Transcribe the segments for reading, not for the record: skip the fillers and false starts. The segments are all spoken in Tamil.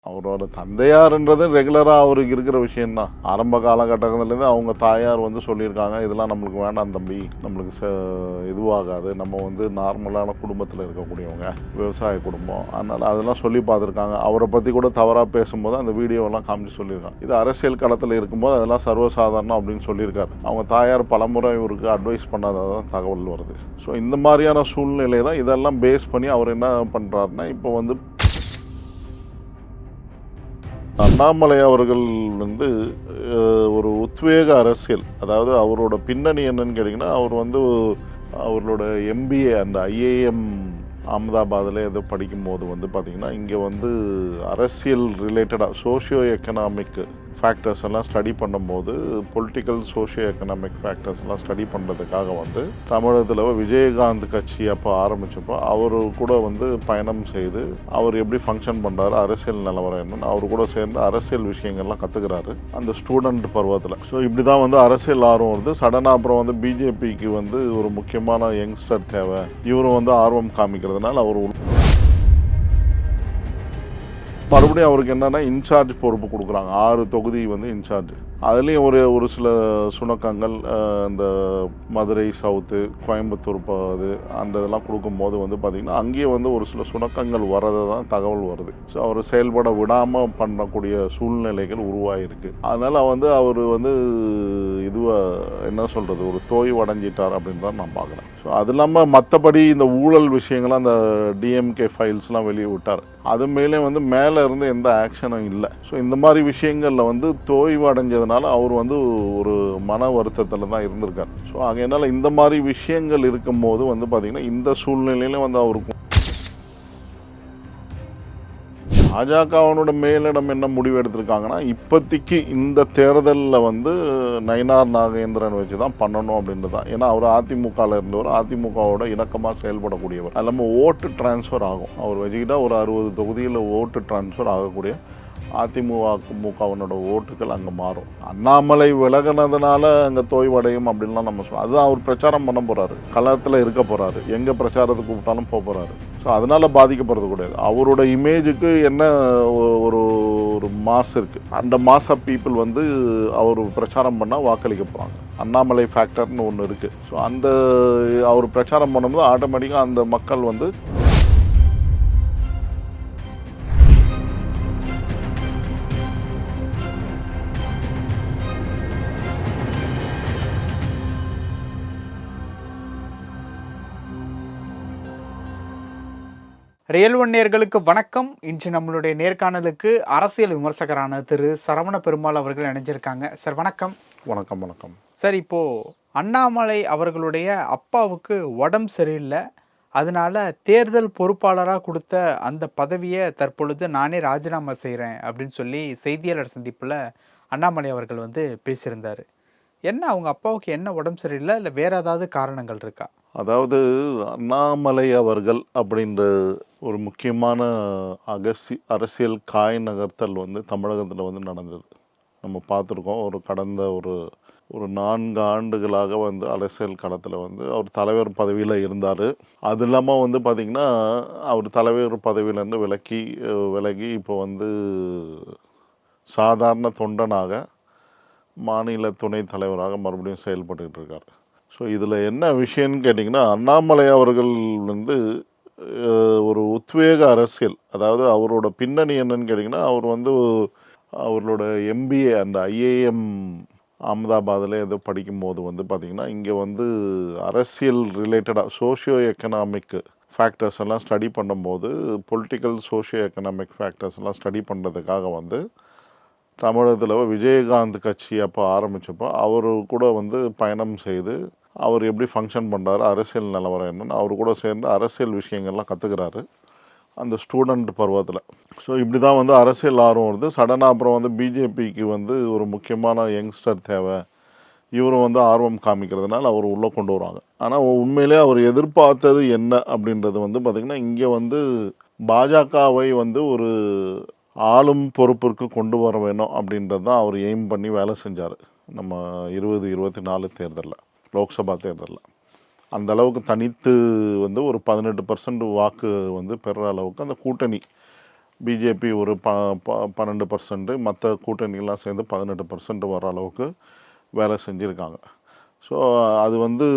அவரோட தந்தையார்ன்றது ரெகுலராக அவருக்கு இருக்கிற விஷயம்தான். ஆரம்ப காலகட்டத்திலேருந்து அவங்க தாயார் சொல்லியிருக்காங்க, இதெல்லாம் நம்மளுக்கு வேண்டாம் தம்பி, நம்மளுக்கு இதுவாகாது, நம்ம நார்மலான குடும்பத்தில் இருக்கக்கூடியவங்க, விவசாய குடும்பம், அதனால் அதெல்லாம் சொல்லி பார்த்துருக்காங்க. அவரை பற்றி கூட தவறாக பேசும்போது அந்த வீடியோலாம் காமிச்சு சொல்லியிருக்காங்க. இது அரசியல் களத்தில் இருக்கும்போது அதெல்லாம் சர்வசாதாரணம் அப்படின்னு சொல்லியிருக்காரு. அவங்க தாயார் பலமுறை இவருக்கு அட்வைஸ் பண்ணாதான் தகவல் வருது. ஸோ இந்த மாதிரியான சூழ்நிலை தான் இதெல்லாம் பேஸ் பண்ணி அவர் என்ன பண்ணுறாருன்னா, இப்போ அண்ணாமலை அவர்கள் ஒரு உத்வேக அரசியல், அதாவது அவரோட பின்னணி என்னன்னு கேட்டிங்கன்னா, அவர் அவர்களோட எம்பிஏ அந்த ஐஏஎம் அகமதாபாத்தில் ஏதோ படிக்கும்போது பார்த்திங்கன்னா, இங்கே அரசியல் ரிலேட்டடாக சோஷியோ எக்கனாமிக் ஃபேக்டர்ஸ் எல்லாம் ஸ்டடி பண்ணும்போது, பொலிட்டிக்கல் சோஷியோ எக்கனாமிக் ஃபேக்டர்ஸ் எல்லாம் ஸ்டடி பண்ணுறதுக்காக தமிழகத்தில் விஜயகாந்த் கட்சி அப்போ ஆரம்பித்தப்போ அவர் கூட பயணம் செய்து அவர் எப்படி ஃபங்க்ஷன் பண்ணுறாரு, அரசியல் நிலவரம் என்னன்னு அவர் கூட சேர்ந்து அரசியல் விஷயங்கள்லாம் கற்றுக்கிறாரு அந்த ஸ்டூடெண்ட் பருவத்தில். ஸோ இப்படி தான் அரசியல் ஆர்வம் வருது. சடனாக அப்புறம் பிஜேபிக்கு ஒரு முக்கியமான யங்ஸ்டர் தேவை, இவரும் ஆர்வம் காமிக்கிறதுனால அவர் மறுபடியும் அவருக்கு என்னென்னா இன்சார்ஜ் பொறுப்பு கொடுக்குறாங்க. 6 தொகுதி இன்சார்ஜ். அதுலேயும் ஒரு சில சுணக்கங்கள், இந்த மதுரை சவுத்து, கோயம்புத்தூர் அந்த இதெல்லாம் கொடுக்கும்போது பார்த்திங்கன்னா அங்கேயே ஒரு சில சுணக்கங்கள் வரதை தான் தகவல் வருது. ஸோ அவர் செயல்பட விடாமல் பண்ணக்கூடிய சூழ்நிலைகள் உருவாகிருக்கு. அதனால் அவர் என்ன சொல்கிறது, ஒரு தோய்வு அடைஞ்சிட்டார் அப்படின்னு தான் நான் பார்க்குறேன். ஸோ அது இல்லாமல் மற்றபடி இந்த ஊழல் விஷயங்கள்லாம் அந்த டிஎம்கே ஃபைல்ஸ்லாம் வெளியே விட்டார். அது மேலே மேலே இருந்து எந்த ஆக்ஷனும் இல்லை. ஸோ இந்த மாதிரி விஷயங்களில் தோய்வு அடைஞ்சதுனால அவர் ஒரு மன வருத்தத்தில் தான் இருந்திருக்கார். ஸோ அதனால் இந்த மாதிரி விஷயங்கள் இருக்கும்போது பார்த்திங்கன்னா இந்த சூழ்நிலையில அவருக்கு பாஜகவனோட மேலிடம் என்ன முடிவு எடுத்திருக்காங்கன்னா, இப்போதைக்கு இந்த தேர்தலில் நயினார் நாகேந்திரன் வச்சு தான் பண்ணணும் அப்படின்றது தான். ஏன்னா அவர் அதிமுகவில் இருந்தவர், அதிமுகவோட இணக்கமாக செயல்படக்கூடியவர். அது இல்லாமல் ஓட்டு டிரான்ஸ்ஃபர் ஆகும். அவர் வச்சுக்கிட்டால் ஒரு 60 தொகுதியில் ஓட்டு டிரான்ஸ்ஃபர் ஆகக்கூடிய அதிமுகவினோட ஓட்டுகள் அங்கே மாறும். அண்ணாமலை விலகினதுனால அங்கே தோய்வடையும் அப்படின்லாம் நம்ம சொல்லுவோம். அதுதான் அவர் பிரச்சாரம் பண்ண போகிறாரு, களத்தில் இருக்க போகிறாரு, எங்கே பிரச்சாரத்துக்கு கூப்பிட்டாலும் போக போகிறாரு. ஸோ அதனால் பாதிக்கப்படுறது கூடாது. அவரோட இமேஜுக்கு என்ன ஒரு ஒரு மாஸ் இருக்குது, அந்த மாஸ் ஆஃப் பீப்புள் அவர் பிரச்சாரம் பண்ணால் வாக்களிக்க போகிறாங்க. அண்ணாமலை ஃபேக்டர்னு ஒன்று இருக்குது. ஸோ அந்த அவர் பிரச்சாரம் பண்ணும்போது ஆட்டோமேட்டிக்காக அந்த மக்கள் ரியல் ஒன் நேயர்களுக்கு வணக்கம். இன்று நம்மளுடைய நேர்காணலுக்கு அரசியல் விமர்சகரான திரு சரவண பெருமாள் அவர்கள் இணைஞ்சிருக்காங்க. சார் வணக்கம். வணக்கம். வணக்கம் சார், இப்போது அண்ணாமலை அவர்களுடைய அப்பாவுக்கு உடம்பு சரியில்லை, அதனால தேர்தல் பொறுப்பாளராக கொடுத்த அந்த பதவியை தற்பொழுது நானே ராஜினாமா செய்கிறேன் அப்படின்னு சொல்லி செய்தியாளர் சந்திப்பில் அண்ணாமலை அவர்கள் பேசியிருந்தார். என்ன அவங்க அப்பாவுக்கு என்ன உடம்பு சரியில்லை, இல்லை வேறு ஏதாவது காரணங்கள் இருக்கா? அதாவது அண்ணாமலை அவர்கள் அப்படின்ற ஒரு முக்கியமான அரசியல் காய் நகர்த்தல் தமிழகத்தில் நடந்தது. நம்ம பார்த்துருக்கோம். கடந்த ஒரு 4 ஆண்டுகளாக அரசியல் களத்தில் அவர் தலைவர் பதவியில் இருந்தார். அது இல்லாமல் பார்த்திங்கன்னா அவர் தலைவர் பதவியிலேருந்து விலகி இப்போ சாதாரண தொண்டனாக மாநில துணைத் தலைவராக மறுபடியும் செயல்பட்டுக்கிட்டு இருக்கார். ஸோ இதில் என்ன விஷயம்னு கேட்டிங்கன்னா, அண்ணாமலை அவர்கள் ஒரு உத்வேக அரசியல், அதாவது அவரோட பின்னணி என்னன்னு கேட்டிங்கன்னா, அவர் அவர்களோட எம்பிஏ அந்த ஐஏஎம் அகமதாபாத்தில் ஏதோ படிக்கும்போது பார்த்திங்கன்னா, இங்கே அரசியல் ரிலேட்டடாக சோஷியோ எக்கனாமிக் ஃபேக்டர்ஸ் எல்லாம் ஸ்டடி பண்ணும்போது, பொலிட்டிக்கல் சோஷியோ எக்கனாமிக் ஃபேக்டர்ஸ் எல்லாம் ஸ்டடி பண்ணுறதுக்காக தமிழகத்தில் விஜயகாந்த் கட்சி அப்போ ஆரம்பித்தப்போ அவர் கூட பயணம் செய்து அவர் எப்படி ஃபங்க்ஷன் பண்ணுறாரு, அரசியல் நிலவரம் என்னன்னு அவர் கூட சேர்ந்து அரசியல் விஷயங்கள்லாம் கற்றுக்கிறாரு அந்த ஸ்டூடெண்ட் பருவத்தில். ஸோ இப்படி தான் அரசியல் ஆர்வம் வருது. சடனாக அப்புறம் பிஜேபிக்கு ஒரு முக்கியமான யங்ஸ்டர் தேவை, இவரும் ஆர்வம் காமிக்கிறதுனால அவர் உள்ளே கொண்டு வருவாங்க. ஆனால் உண்மையிலே அவர் எதிர்பார்த்தது என்ன அப்படின்றது பார்த்திங்கன்னா, இங்கே பாஜகவை ஒரு ஆளும் பொறுப்பிற்கு கொண்டு வர வேணும் அப்படின்றது தான் அவர் எய்ம் பண்ணி வேலை செஞ்சார். நம்ம 2024 தேர்தலில், லோக்சபா தேர்தலில் அந்த அளவுக்கு தனித்து ஒரு 18% வாக்கு பெறுற அளவுக்கு அந்த கூட்டணி பிஜேபி ஒரு 12%, மற்ற கூட்டணிகள்லாம் சேர்ந்து 18% வர அளவுக்கு வேலை செஞ்சுருக்காங்க. ஸோ அது வந்து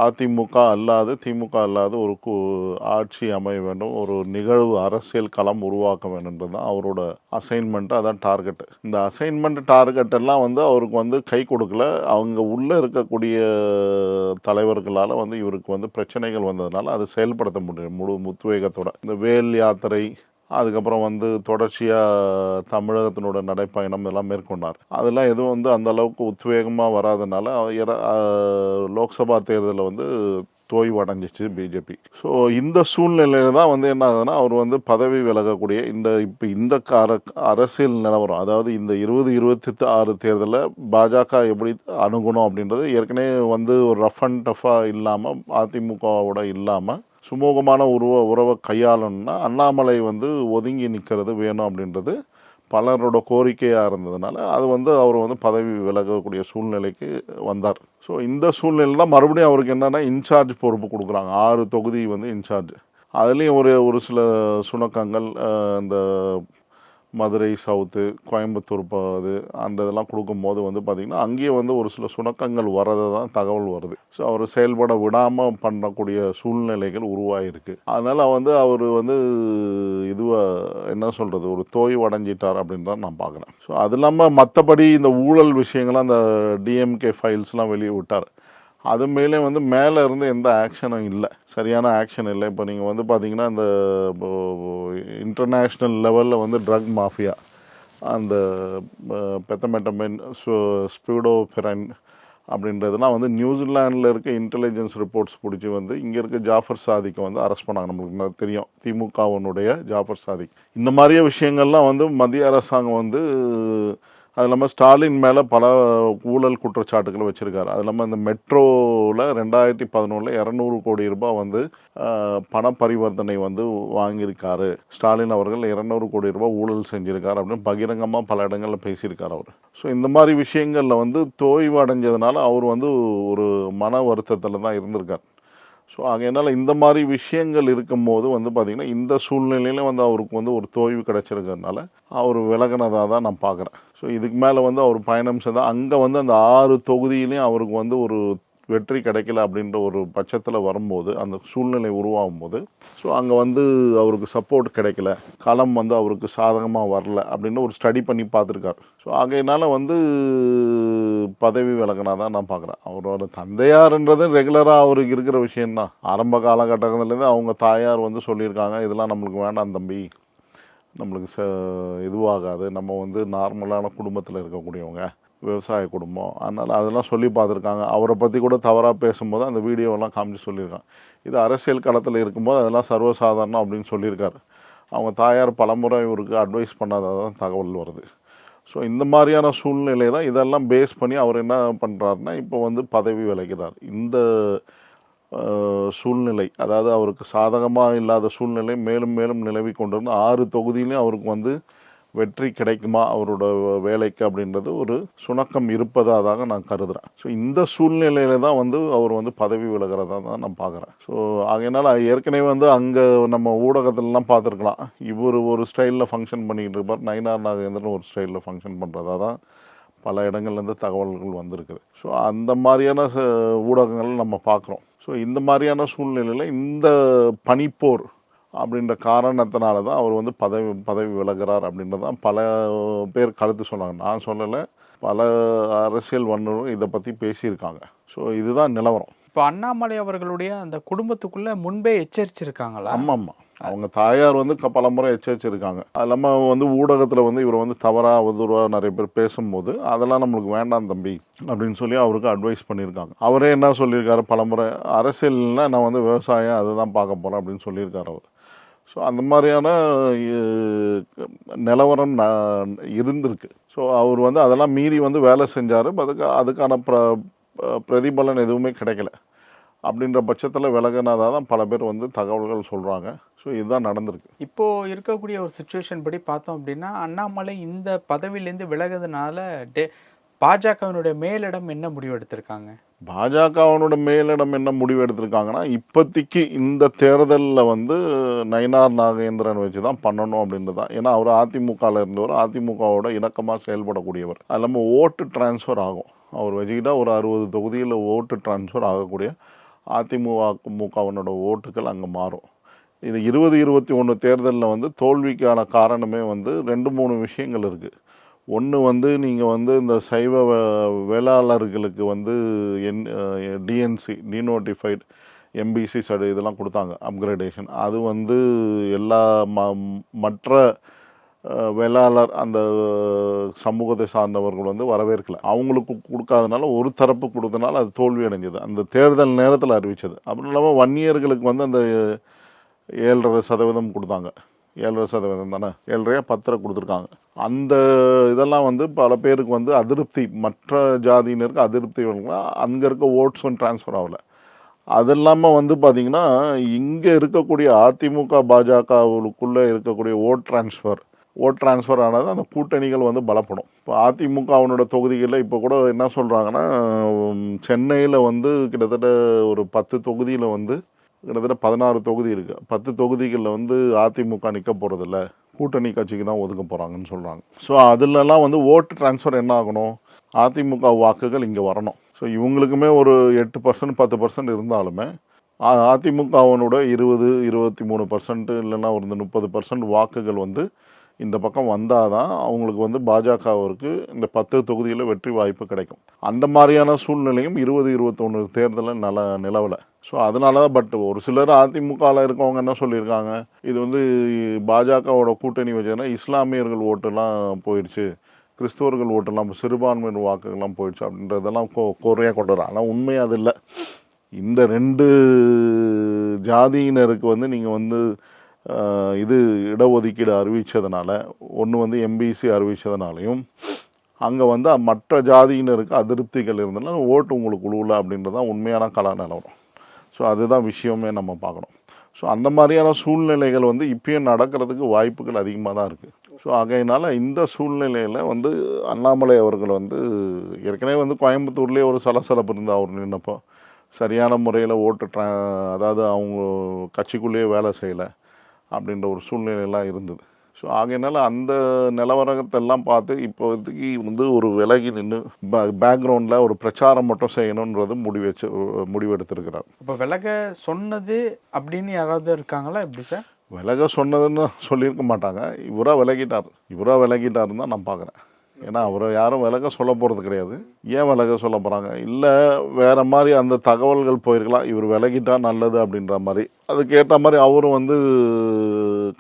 அதிமுக அல்லாது, திமுக அல்லாது ஒரு ஆட்சி அமைய வேண்டும், ஒரு நிகழ்வு அரசியல் களம் உருவாக்க வேண்டும்ன்றது தான் அவரோட அசைன்மெண்ட்டு, அதான் டார்கெட்டு. இந்த அசைன்மெண்ட் டார்கெட் எல்லாம் வந்து அவருக்கு வந்து கை கொடுக்கல. அவங்க உள்ளே இருக்கக்கூடிய தலைவர்களால் வந்து இவருக்கு வந்து பிரச்சனைகள் வந்ததுனால அது செயல்படுத்த முடியும் முழு உத்வேகத்தோட. இந்த வேல் யாத்திரை, அதுக்கப்புறம் வந்து தொடர்ச்சியாக தமிழகத்தினோட நடைப்பயணம் இதெல்லாம் மேற்கொண்டார். அதெல்லாம் எதுவும் வந்து அந்த அளவுக்கு உத்வேகமாக வராதனால லோக்சபா தேர்தலில் வந்து தோய்வு அடைஞ்சிச்சு பிஜேபி. ஸோ இந்த சூழ்நிலையில தான் வந்து என்ன ஆகுதுன்னா, அவர் வந்து பதவி விலகக்கூடிய இப்போ இந்த அரசியல் நிலவரம், அதாவது இந்த 2026 தேர்தலில் பாஜக எப்படி அணுகணும் அப்படின்றது ஏற்கனவே வந்து ஒரு ரஃப் அண்ட் டஃபாக இல்லாமல், அதிமுகவோட இல்லாமல் சுமூகமான உறவை கையாளணும்னா அண்ணாமலை வந்து ஒதுங்கி நிற்கிறது வேணும் அப்படின்றது பலரோட கோரிக்கையாக இருந்ததுனால அது வந்து அவர் வந்து பதவி விலகக்கூடிய சூழ்நிலைக்கு வந்தார். ஸோ இந்த சூழ்நிலை தான் மறுபடியும் அவருக்கு என்னென்னா இன்சார்ஜ் பொறுப்பு கொடுக்குறாங்க. 6 தொகுதி வந்து இன்சார்ஜ். அதுலேயும் ஒரு சில சுணக்கங்கள், இந்த மதுரை சவுத்து, கோயம்புத்தூர் அது அந்த இதெல்லாம் கொடுக்கும்போது வந்து பார்த்திங்கன்னா அங்கேயே வந்து ஒரு சில சுணக்கங்கள் வரதை தான் தகவல் வருது. ஸோ அவர் செயல்பட விடாமல் பண்ணக்கூடிய சூழ்நிலைகள் உருவாகிருக்கு. அதனால் வந்து அவர் வந்து என்ன சொல்கிறது, ஒரு தோய்வு அடைஞ்சிட்டார் அப்படின்னு தான் நான் பார்க்குறேன். ஸோ அது இல்லாமல் மற்றபடி இந்த ஊழல் விஷயங்கள்லாம் அந்த டிஎம்கே ஃபைல்ஸ்லாம் வெளியே விட்டார். அது மேலே வந்து மேலே இருந்து எந்த ஆக்ஷனும் இல்லை, சரியான ஆக்ஷன் இல்லை. இப்போ நீங்கள் வந்து பார்த்தீங்கன்னா இந்த இன்டர்நேஷ்னல் லெவலில் வந்து ட்ரக் மாஃபியா, அந்த பெத்தமெட்டமைன், ஸ்பீடோஃபெரைன் அப்படின்றதுலாம் வந்து நியூசிலாண்டில் இருக்க இன்டெலிஜென்ஸ் ரிப்போர்ட்ஸ் பிடிச்சி வந்து இங்கே இருக்க ஜாஃபர் சாதிக்கை வந்து அரெஸ்ட் பண்ணாங்க. நம்மளுக்கு தெரியும், திமுகவினுடைய ஜாஃபர் சாதிக். இந்த மாதிரியே விஷயங்கள்லாம் வந்து மத்திய அரசாங்கம் வந்து, அது இல்லாமல் ஸ்டாலின் மேலே பல ஊழல் குற்றச்சாட்டுகளை வச்சுருக்காரு. அது இல்லாமல் இந்த மெட்ரோவில் 2011 200 கோடி ரூபாய் வந்து பண பரிவர்த்தனை வந்து வாங்கியிருக்காரு ஸ்டாலின் அவர்கள். 200 கோடி ரூபாய் ஊழல் செஞ்சுருக்காரு அப்படின்னு பகிரங்கமாக பல இடங்களில் பேசியிருக்கார் அவர். ஸோ இந்த மாதிரி விஷயங்களில் வந்து தோய்வு அடைஞ்சதுனால அவர் வந்து ஒரு மன வருத்தத்தில் தான் இருந்திருக்கார். ஸோ அதனால் இந்த மாதிரி விஷயங்கள் இருக்கும்போது வந்து பார்த்திங்கன்னா இந்த சூழ்நிலையில் வந்து அவருக்கு வந்து ஒரு தோய்வு கிடச்சிருக்கிறதுனால அவர் விலகினதாக தான் நான் பார்க்குறேன். ஸோ இதுக்கு மேலே வந்து அவர் பயணம் செய்தால் அங்கே வந்து அந்த 6 தொகுதியிலையும் அவருக்கு வந்து ஒரு வெற்றி கிடைக்கல அப்படின்ற ஒரு பட்சத்தில் வரும்போது, அந்த சூழ்நிலை உருவாகும் போது, ஸோ அங்கே வந்து அவருக்கு சப்போர்ட் கிடைக்கல, களம் வந்து அவருக்கு சாதகமாக வரல அப்படின்னு ஒரு ஸ்டடி பண்ணி பார்த்துருக்காரு. ஸோ ஆகையினால வந்து பதவி விலகினா தான் நான் பார்க்குறேன். அவரோட தந்தையார்ன்றது ரெகுலராக அவருக்கு இருக்கிற விஷயந்தான். ஆரம்ப காலகட்டத்துலேருந்து அவங்க தாயார் வந்து சொல்லியிருக்காங்க, இதெல்லாம் நம்மளுக்கு வேண்டாம் தம்பி, நம்மளுக்கு இதுவாகாது, நம்ம வந்து நார்மலான குடும்பத்தில் இருக்கக்கூடியவங்க, விவசாய குடும்பம், அதனால் அதெல்லாம் சொல்லி பார்த்துருக்காங்க. அவரை பற்றி கூட தவறாக பேசும்போது அந்த வீடியோவெல்லாம் காமிச்சு சொல்லியிருக்காங்க. இது அரசியல் களத்தில் இருக்கும்போது அதெல்லாம் சர்வசாதாரணம் அப்படின்னு சொல்லியிருக்காரு. அவங்க தாயார் பலமுறை இவருக்கு அட்வைஸ் பண்ணாதான் தகவல் வருது. ஸோ இந்த மாதிரியான சூழ்நிலை தான் இதெல்லாம் பேஸ் பண்ணி அவர் என்ன பண்ணுறாருன்னா இப்போ வந்து பதவி விலகிறார். இந்த சூழ்நிலை, அதாவது அவருக்கு சாதகமாக இல்லாத சூழ்நிலை மேலும் மேலும் நிலவி கொண்டிருந்து 6 தொகுதியிலையும் அவருக்கு வந்து வெற்றி கிடைக்குமா அவரோட வேலைக்கு அப்படின்றது ஒரு சுணக்கம் இருப்பதாக நான் கருதுகிறேன். ஸோ இந்த சூழ்நிலையில தான் வந்து அவர் வந்து பதவி விலகிறதா தான் நான் பார்க்குறேன். ஸோ அதனால் ஏற்கனவே வந்து அங்கே நம்ம ஊடகத்திலலாம் பார்த்துருக்கலாம், இவர் ஒரு ஸ்டைலில் ஃபங்க்ஷன் பண்ணிக்கிட்டு இருப்பார், நயினார் நாகேந்திரன் ஒரு ஸ்டைலில் ஃபங்க்ஷன் பண்ணுறதா தான் பல இடங்கள்லேருந்து தகவல்கள் வந்திருக்குது. ஸோ அந்த மாதிரியான ஊடகங்கள் நம்ம பார்க்குறோம். ஸோ இந்த மாதிரியான சூழ்நிலையில் இந்த பனிப்போர் அப்படின்ற காரணத்தினால தான் அவர் வந்து பதவி விலகிறார் அப்படின்றது தான் பல பேர் கருத்து சொன்னாங்க. நான் சொல்லலை, பல அரசியல் வல்லுநர்கள் இதை பற்றி பேசியிருக்காங்க. ஸோ இதுதான் நிலவரம். இப்போ அண்ணாமலை அவர்களுடைய அந்த குடும்பத்துக்குள்ளே முன்பே எச்சரிச்சிருக்காங்களா? ஆமாம், அவங்க தாயார் வந்து பல முறை எச்சரிச்சிருக்காங்க. அது இல்லாமல் வந்து ஊடகத்தில் வந்து இவர் வந்து தவறாக அவதூறாக நிறைய பேர் பேசும்போது அதெல்லாம் நம்மளுக்கு வேண்டாம் தம்பி அப்படின்னு சொல்லி அவருக்கு அட்வைஸ் பண்ணியிருக்காங்க. அவரே என்ன சொல்லியிருக்காரு, பல முறை அரசியல்னா நான் வந்து விவசாயம் அதை தான் பார்க்க போகிறேன் அப்படின்னு சொல்லியிருக்காரு அவர். ஸோ அந்த மாதிரியான நிலவரம் இருந்திருக்கு. ஸோ அவர் வந்து அதெல்லாம் மீறி வந்து வேலை செஞ்சார், அதுக்கான பிரதிபலன் எதுவுமே கிடைக்கல. அப்படின்ற பட்சத்தில் விலகினாதான் தான் பல பேர் வந்து தகவல்கள் சொல்கிறாங்க. ஸோ இதுதான் நடந்திருக்கு. இப்போது இருக்கக்கூடிய ஒரு சுச்சுவேஷன் படி பார்த்தோம் அப்படின்னா, அண்ணாமலை இந்த பதவியிலேருந்து விலகிறதுனால பாஜகவினுடைய மேலிடம் என்ன முடிவு எடுத்திருக்காங்க? பாஜகவனோட மேலிடம் என்ன முடிவு எடுத்திருக்காங்கன்னா, இப்போதைக்கு இந்த தேர்தலில் வந்து நயினார் நாகேந்திரன் வச்சு தான் பண்ணணும் அப்படின்றது தான். ஏன்னா அவர் அதிமுகவில் இருந்தவர், அதிமுகவோட இணக்கமாக செயல்படக்கூடியவர். அது இல்லாமல் ஓட்டு டிரான்ஸ்ஃபர் ஆகும். அவர் வச்சுக்கிட்டால் ஒரு 60 தொகுதியில் ஓட்டு டிரான்ஸ்ஃபர் ஆகக்கூடிய அதிமுகவனோட ஓட்டுகள் அங்கே மாறும். இது 2021 தேர்தலில் வந்து தோல்விக்கான காரணமே வந்து 2-3 விஷயங்கள் இருக்குது. ஒன்று வந்து நீங்கள் வந்து இந்த சைவ வேளாளர்களுக்கு வந்து டிஎன்சி டீநோட்டிஃபைட் எம்பிசி இதெல்லாம் கொடுத்தாங்க அப்கிரேடேஷன். அது வந்து எல்லா மற்ற வேளாளர் அந்த சமூகத்தை சார்ந்தவர்கள் வந்து வரவேற்கலை. அவங்களுக்கு கொடுக்காதனால ஒரு தரப்பு கொடுத்தனால அது தோல்வி அடைஞ்சது, அந்த தேர்தல் நேரத்தில் அறிவித்தது. அப்புறம் இல்லாமல் வன்னியர்களுக்கு வந்து அந்த 7.5% கொடுத்தாங்க. 7.5% தானே, 7.5 கொடுத்துருக்காங்க. அந்த இதெல்லாம் வந்து பல பேருக்கு வந்து அதிருப்தி, மற்ற ஜாதியினருக்கு அதிருப்தி அங்கே இருக்க ஓட்ஸும் ட்ரான்ஸ்ஃபர் ஆகலை. அது இல்லாமல் வந்து பார்த்திங்கன்னா இங்கே இருக்கக்கூடிய அதிமுக பாஜகவுக்குள்ளே இருக்கக்கூடிய ஓட் ட்ரான்ஸ்ஃபர் ஆனால் அந்த கூட்டணிகள் வந்து பலப்படும். இப்போ அதிமுகவனோட தொகுதிகளில் இப்போ கூட என்ன சொல்கிறாங்கன்னா, சென்னையில் வந்து கிட்டத்தட்ட ஒரு 10 தொகுதியில் வந்து கிட்டத்தட்ட 16 தொகுதி இருக்குது. 10 தொகுதிகளில் வந்து அதிமுக நிற்க போகிறதில்ல, கூட்டணி கட்சிக்கு தான் ஒதுக்க போகிறாங்கன்னு சொல்கிறாங்க. ஸோ அதிலலாம் வந்து ஓட்டு ட்ரான்ஸ்ஃபர் என்ன ஆகணும், அதிமுக வாக்குகள் இங்கே வரணும். ஸோ இவங்களுக்குமே ஒரு 8% 10% இருந்தாலுமே அதிமுகவனோட 20-23% இல்லைன்னா ஒரு 30% வாக்குகள் வந்து இந்த பக்கம் வந்தால் தான் அவங்களுக்கு வந்து பாஜகவிற்கு இந்த 10 தொகுதியில் வெற்றி வாய்ப்பு கிடைக்கும். அந்த மாதிரியான சூழ்நிலையும் 2021 தேர்தலில் நிலவலை. ஸோ அதனால தான். பட் ஒரு சிலர் அதிமுகவில் இருக்கவங்க என்ன சொல்லியிருக்காங்க, இது வந்து பாஜகவோட கூட்டணி வச்சதுன்னா இஸ்லாமியர்கள் ஓட்டெல்லாம் போயிடுச்சு, கிறிஸ்தவர்கள் ஓட்டெல்லாம், சிறுபான்மையினர் வாக்குகள்லாம் போயிடுச்சு அப்படின்றதெல்லாம் குறையாக கொண்டு வராங்க. ஆனால் உண்மை அது இல்லை. இந்த 2 ஜாதியினருக்கு வந்து நீங்கள் வந்து இது இடஒதுக்கீடு அறிவித்ததுனால, ஒன்று வந்து எம்பிசி அறிவித்ததுனாலையும் அங்கே வந்து மற்ற ஜாதியினருக்கு அதிருப்திகள் இருந்ததுனால ஓட்டு உங்களுக்கு உழுவல அப்படின்றது தான் உண்மையான கலா நிலவரம். ஸோ அதுதான் விஷயமே நம்ம பார்க்கணும். ஸோ அந்த மாதிரியான சூழ்நிலைகள் வந்து இப்பயும் நடக்கிறதுக்கு வாய்ப்புகள் அதிகமாக தான் இருக்குது. ஸோ ஆகையினால இந்த சூழ்நிலையில் வந்து அண்ணாமலை அவர்கள் வந்து ஏற்கனவே வந்து கோயம்புத்தூர்லேயே ஒரு சலசலப்பு இருந்து அவர் நின்னப்போ சரியான முறையில் அதாவது அவங்க கட்சிக்குள்ளேயே வேலை செய்யலை அப்படின்ற ஒரு சூழ்நிலையெல்லாம் இருந்தது. ஸோ ஆகையினால அந்த நிலவரத்தெல்லாம் பார்த்து இப்போதைக்கு வந்து ஒரு விலகி நின்று பேக்ரவுண்டில் ஒரு பிரச்சாரம் மட்டும் செய்யணுன்றது முடிவெடுத்திருக்கிறார். இப்போ விலக சொன்னது அப்படின்னு யாராவது இருக்காங்களா எப்படி சார்? விலக சொன்னதுன்னு சொல்லியிருக்க மாட்டாங்க. இவராக விலகிட்டாருன்னு தான் நான் பார்க்குறேன். ஏன்னா அவரை யாரும் விலக சொல்ல போகிறது கிடையாது. ஏன் விலக சொல்ல போகிறாங்க, இல்லை வேறு மாதிரி அந்த தகவல்கள் போயிருக்கலாம், இவர் விலகிட்டா நல்லது அப்படின்ற மாதிரி. அதுக்கேற்ற மாதிரி அவரும் வந்து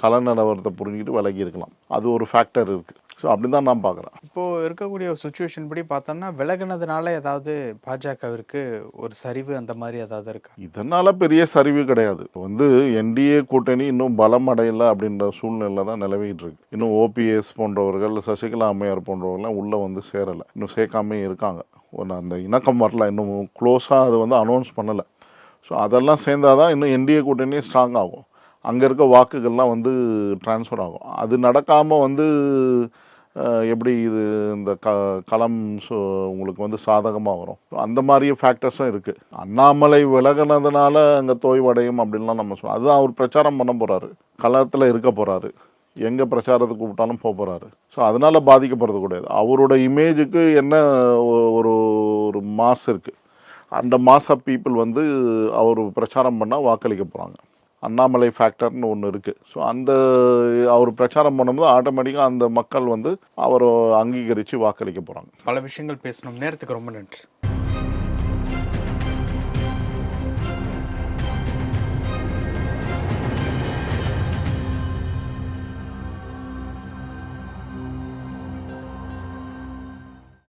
கல நிலவரத்தை புரிஞ்சுக்கிட்டு விலகி இருக்கலாம். அது ஒரு ஃபேக்டர் இருக்குது. ஸோ அப்படி தான் நான் பார்க்குறேன். இப்போது இருக்கக்கூடிய ஒரு சுச்சுவேஷன் படி பார்த்தோம்னா விலகினதுனால ஏதாவது பாஜகவிற்கு ஒரு சரிவு அந்த மாதிரி ஏதாவது இருக்கா? இதனால் பெரிய சரிவு கிடையாது. வந்து என்டிஏ கூட்டணி இன்னும் பலம் அடையலை அப்படின்ற சூழ்நிலை தான் நிலவிட்டு இருக்கு. இன்னும் ஓபிஎஸ் போன்றவர்கள், சசிகலா அம்மையார் போன்றவர்கள்லாம் உள்ளே வந்து சேரலை, இன்னும் சேர்க்காமே இருக்காங்க. அந்த இணக்கம் வரல, இன்னும் க்ளோஸாக அது வந்து அனௌன்ஸ் பண்ணலை. ஸோ அதெல்லாம் சேர்ந்தால் தான் இன்னும் என்டிஏ கூட்டணியே ஸ்ட்ராங் ஆகும். அங்கே இருக்க வாக்குகள்லாம் வந்து ட்ரான்ஸ்ஃபர் ஆகும். அது நடக்காமல் வந்து எப்படி இது இந்த களம் உங்களுக்கு வந்து சாதகமாக வரும். அந்த மாதிரி ஃபேக்டர்ஸும் இருக்குது. அண்ணாமலை விலகினதுனால அங்கே தோய்வடையும் அப்படின்லாம் நம்ம சொல்லுவோம். அதுதான் அவர் பிரச்சாரம் பண்ண போகிறாரு, களத்தில் இருக்க போகிறாரு, எங்கே பிரச்சாரத்துக்கு கூப்பிட்டாலும் போக போகிறாரு. ஸோ அதனால் பாதிக்கப்படுறது கூடாது. அவரோட இமேஜுக்கு என்ன ஒரு ஒரு மாஸ் இருக்குது, அந்த மாஸ் ஆஃப் பீப்புள் வந்து அவர் பிரச்சாரம் பண்ணால் வாக்களிக்க போகிறாங்க. அண்ணாமலை ஃபேக்டர்னு ஒன்று இருக்குது. ஸோ அந்த அவர் பிரச்சாரம் பண்ணும்போது ஆட்டோமேட்டிக்காக அந்த மக்கள் வந்து அவரை அங்கீகரித்து வாக்களிக்க போகிறாங்க. பல விஷயங்கள் பேசணும். நேரத்துக்கு ரொம்ப நன்றி.